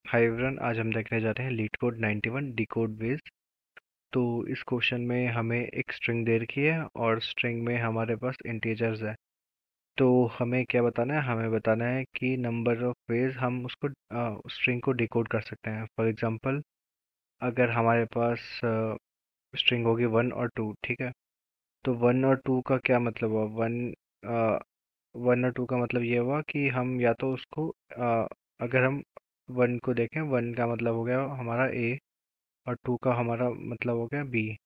Hi everyone, आज हम देखने जा रहे हैं लीड कोड 91 डिकोड बेस। तो इस क्वेश्चन में हमें एक स्ट्रिंग दे रखी है और स्ट्रिंग में हमारे पास इंटीजर्स है। तो हमें क्या बताना है? हमें बताना है कि नंबर ऑफ वेज हम उसको स्ट्रिंग को डिकोड कर सकते हैं। फॉर एग्जांपल, अगर हमारे पास स्ट्रिंग होगी 1 और 2, ठीक है। तो 1 और 2 का क्या मतलब हुआ? 1 और 2 का मतलब ये हुआ कि हम या तो उसको अगर हम 1 को देखें, 1 का मतलब हो गया हमारा ए और 2 का हमारा मतलब हो गया बी।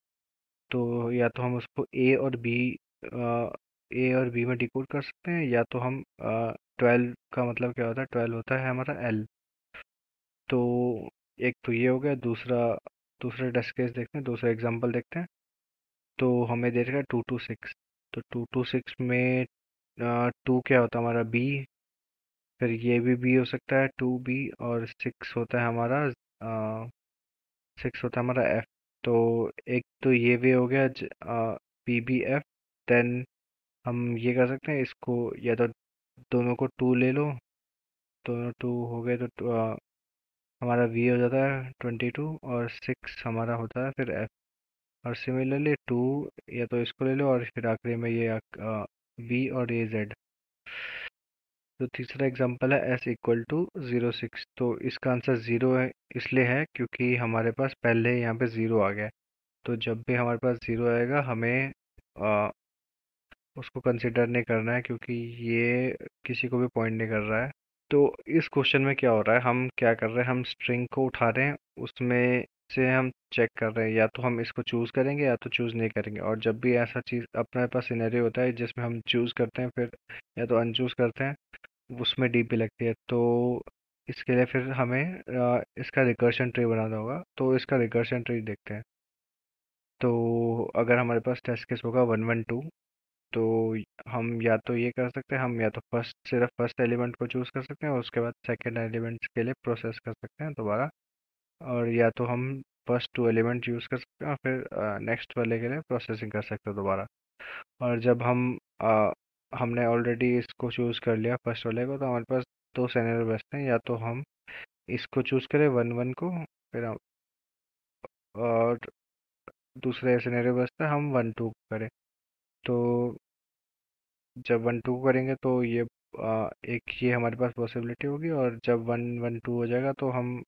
तो या तो हम उसको ए और बी में डिकोड कर सकते हैं, या तो हम 12 का मतलब क्या होता है? 12 होता है हमारा एल। तो एक तो ये हो गया। दूसरा दूसरा टेस्ट केस देखते हैं, दूसरा एग्जांपल देखते हैं। तो हमें दे रखा है 2 to 6। तो 2 to 6 में 2 क्या होता है? हमारा बी। फिर ये भी बी हो सकता है, 2 बी। और 6 होता है हमारा एफ। तो एक तो ये वे हो गया पी बी एफ। देन हम ये कर सकते हैं इसको, या तो दोनों को 2 ले लो। दोनों 2 हो गए तो हमारा वी हो जाता है 22, और 6 हमारा होता है फिर एफ। और सिमिलरली 2, या तो इसको ले लो, और फिर आखिरी में ये वी और ये जेड। तो तीसरा एग्जांपल है S = 06। तो इसका आंसर ज़ीरो है, इसलिए है क्योंकि हमारे पास पहले यहाँ पे ज़ीरो आ गया है। तो जब भी हमारे पास ज़ीरो आएगा, हमें उसको कंसिडर नहीं करना है, क्योंकि ये किसी को भी पॉइंट नहीं कर रहा है। तो इस क्वेश्चन में क्या हो रहा है? हम क्या कर रहे हैं? हम स्ट्रिंग को उठा रहे हैं, उसमें से हम चेक कर रहे हैं, या तो हम इसको चूज़ करेंगे या तो चूज़ नहीं करेंगे। और जब भी ऐसा चीज़ अपने पास सिनेरियो होता है जिसमें हम चूज़ करते हैं, फिर या तो अनचूज़ करते हैं, उसमें डीपी लगती है। तो इसके लिए फिर हमें इसका रिकर्शन ट्री बनाना होगा। तो इसका रिकर्शन ट्री देखते हैं। तो अगर हमारे पास टेस्ट केस होगा 1 1 2, तो हम या तो ये कर सकते हैं, हम या तो सिर्फ फर्स्ट एलिमेंट को चूज कर सकते हैं, और उसके बाद सेकंड एलिमेंट के लिए प्रोसेस कर सकते हैं दोबारा। और या तो हम फर्स्ट 2 एलिमेंट यूज कर सकते हैं, और फिर नेक्स्ट वाले के लिए प्रोसेसिंग कर सकते हैं दोबारा। और जब हमने ऑलरेडी इसको चूज कर लिया फर्स्ट वाले को, तो हमारे पास दो सिनेरियो बचते हैं। या तो हम इसको चूज करें 1 1 को, फिर और दूसरे सिनेरियो बचता है हम 1 2 करें। तो जब 1 2 करेंगे तो ये एक ये हमारे पास पॉसिबिलिटी होगी। और जब 1 1 2 हो जाएगा, तो हम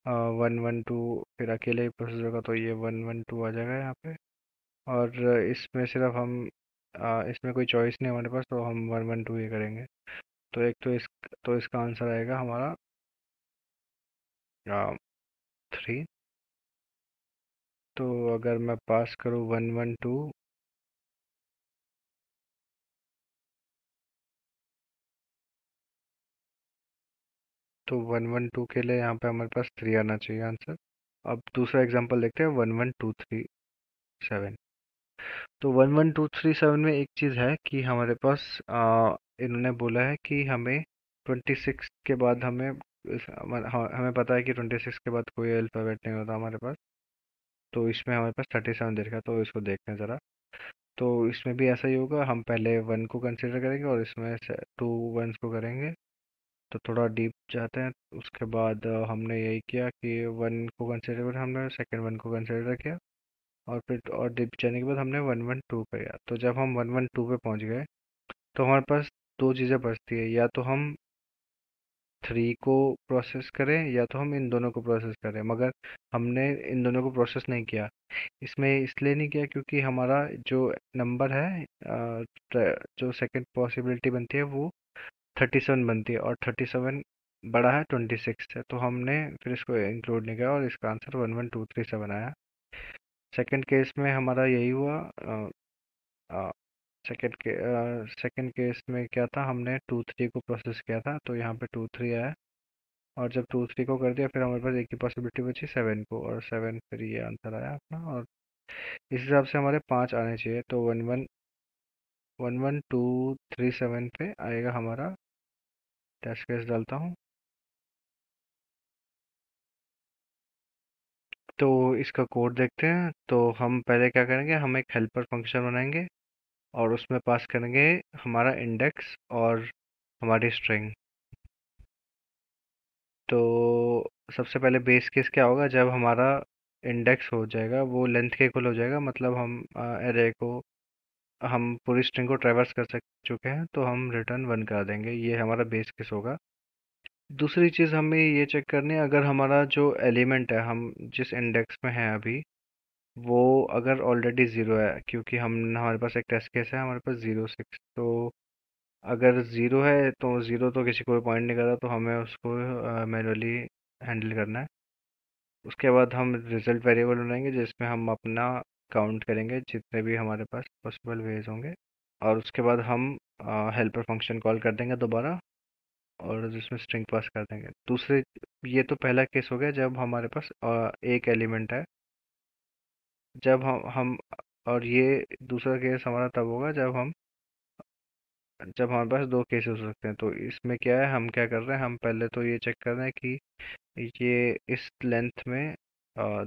1 1 2 फिर अकेले ही प्रोसेस होगा, तो ये 1 1 2 आ जाएगा यहाँ पे। और इसमें सिर्फ हम इसमें कोई चॉइस नहीं है हमारे पास, तो हम 1 1 2 ही करेंगे। तो एक तो इसका आंसर आएगा हमारा 3। तो अगर मैं पास करूँ 1 1 2, तो 1 1 2 के लिए यहाँ पे हमारे पास 3 आना चाहिए आंसर। अब दूसरा एग्जांपल देखते हैं, 1 1 2 3 7। तो 1 1 2 3 7 में एक चीज़ है कि हमारे पास इन्होंने बोला है कि हमें 26 के बाद हमें पता है कि 26 के बाद कोई अल्फ़ाबेट नहीं होता हमारे पास। तो इसमें हमारे पास 37 दे रखा है, तो इसको देखते हैं ज़रा। तो इसमें भी ऐसा ही होगा, हम पहले 1 को कंसिडर करेंगे और इसमें से 2 वंस को करेंगे। तो थोड़ा डीप जाते हैं। उसके बाद हमने यही किया कि 1 को कंसिडर कर, हमने सेकेंड 1 को कंसिडर किया। और फिर और डीप जाने के बाद हमने 1 1 2 किया। तो जब हम 1 1 2 पे पहुंच गए, तो हमारे पास दो चीज़ें बचती है, या तो हम 3 को प्रोसेस करें, या तो हम इन दोनों को प्रोसेस करें। मगर हमने इन दोनों को प्रोसेस नहीं किया। इसमें इसलिए नहीं किया क्योंकि हमारा जो नंबर है, जो सेकंड पॉसिबिलिटी बनती है वो 37 बनती है, और 37 बड़ा है 26 से। तो हमने फिर इसको इंक्लूड नहीं किया, और इसका आंसर 1 1 2 3 7 आया। सेकंड केस में हमारा यही हुआ। सेकंड केस में क्या था? हमने 2 3 को प्रोसेस किया था, तो यहाँ पे 2 3 आया। और जब 2 3 को कर दिया, फिर हमारे पास एक ही पॉसिबिलिटी बची 7 को, और 7 फिर ये आंसर आया अपना। और इस हिसाब से हमारे 5 आने चाहिए। तो 1 1 1 1 2 3 7 पे आएगा हमारा। टेस्ट केस डालता हूँ। तो इसका कोड देखते हैं। तो हम पहले क्या करेंगे? हम एक हेल्पर फंक्शन बनाएंगे, और उसमें पास करेंगे हमारा इंडेक्स और हमारी स्ट्रिंग। तो सबसे पहले बेस केस क्या होगा, जब हमारा इंडेक्स हो जाएगा वो लेंथ के इक्वल हो जाएगा, मतलब हम एरे को, हम पूरी स्ट्रिंग को ट्रैवर्स कर सक चुके हैं, तो हम रिटर्न 1 कर देंगे। ये हमारा बेस केस होगा। दूसरी चीज़ हमें ये चेक करनी है, अगर हमारा जो एलिमेंट है, हम जिस इंडेक्स में हैं अभी, वो अगर ऑलरेडी ज़ीरो है, क्योंकि हम हमारे पास एक टेस्ट केस है, हमारे पास 0 6, तो अगर ज़ीरो है तो ज़ीरो तो किसी को पॉइंट नहीं कर रहा, तो हमें उसको मैनुअली हैंडल करना है। उसके बाद हम रिजल्ट वेरिएबल बनाएंगे जिसमें हम अपना काउंट करेंगे जितने भी हमारे पास पॉसिबल वेज होंगे, और उसके बाद हम हेल्पर फंक्शन कॉल कर देंगे दोबारा, और जिसमें स्ट्रिंग पास कर देंगे। दूसरे, ये तो पहला केस हो गया जब हमारे पास एक एलिमेंट है, जब हम और ये दूसरा केस हमारा तब होगा जब हमारे पास दो केसेस हो सकते हैं। तो इसमें क्या है, हम क्या कर रहे हैं, हम पहले तो ये चेक कर रहे हैं कि ये इस लेंथ में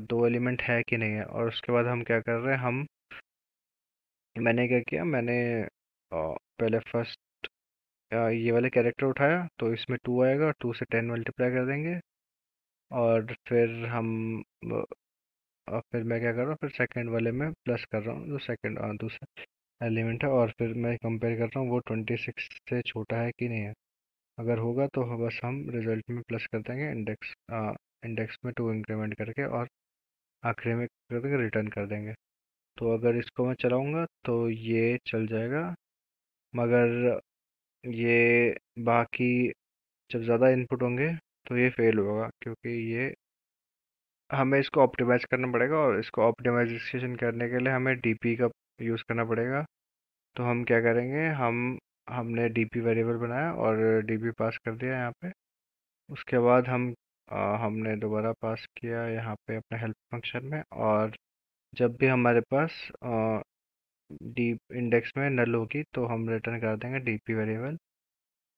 दो एलिमेंट है कि नहीं है, और उसके बाद हम क्या कर रहे हैं, हम मैंने क्या किया, मैंने पहले फर्स्ट ये वाले कैरेक्टर उठाया, तो इसमें 2 आएगा, 2 से 10 मल्टीप्लाई कर देंगे, और फिर फिर मैं क्या कर रहा हूँ, फिर सेकंड वाले में प्लस कर रहा हूँ, जो सेकंड दूसरा एलिमेंट है, और फिर मैं कंपेयर कर रहा हूँ वो 26 से छोटा है कि नहीं है। अगर होगा तो बस हम रिजल्ट में प्लस कर देंगे, इंडेक्स में 2 इंक्रीमेंट करके, और आखिरी में कर देंगे, रिटर्न कर देंगे। तो अगर इसको मैं चलाऊँगा तो ये चल जाएगा, मगर ये बाकी जब ज़्यादा इनपुट होंगे तो ये फेल होगा, क्योंकि ये हमें इसको ऑप्टिमाइज करना पड़ेगा, और इसको ऑप्टिमाइजेशन करने के लिए हमें डीपी का यूज़ करना पड़ेगा। तो हम क्या करेंगे, हमने डीपी वेरिएबल बनाया और डीपी पास कर दिया यहाँ पे। उसके बाद हमने दोबारा पास किया यहाँ पे अपने हेल्प फंक्शन में, और जब भी हमारे पास डीप इंडेक्स में नल होगी तो हम रिटर्न कर देंगे डीपी वेरिएबल,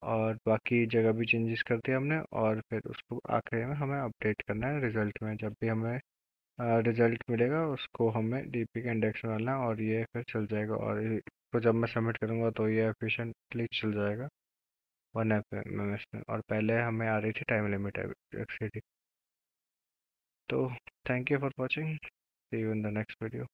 और बाकी जगह भी चेंजेस कर दिए हमने, और फिर उसको आखिरी में हमें अपडेट करना है रिजल्ट में। जब भी हमें रिजल्ट मिलेगा उसको हमें डीपी का इंडेक्स में डालना है, और ये फिर चल जाएगा, और इसको जब मैं सबमिट करूँगा तो ये एफिशिएंटली चल जाएगा 1 एफ में। और पहले हमें आ रही थी टाइम लिमिट एक्सीड। तो thank you for watching, see you in the next video.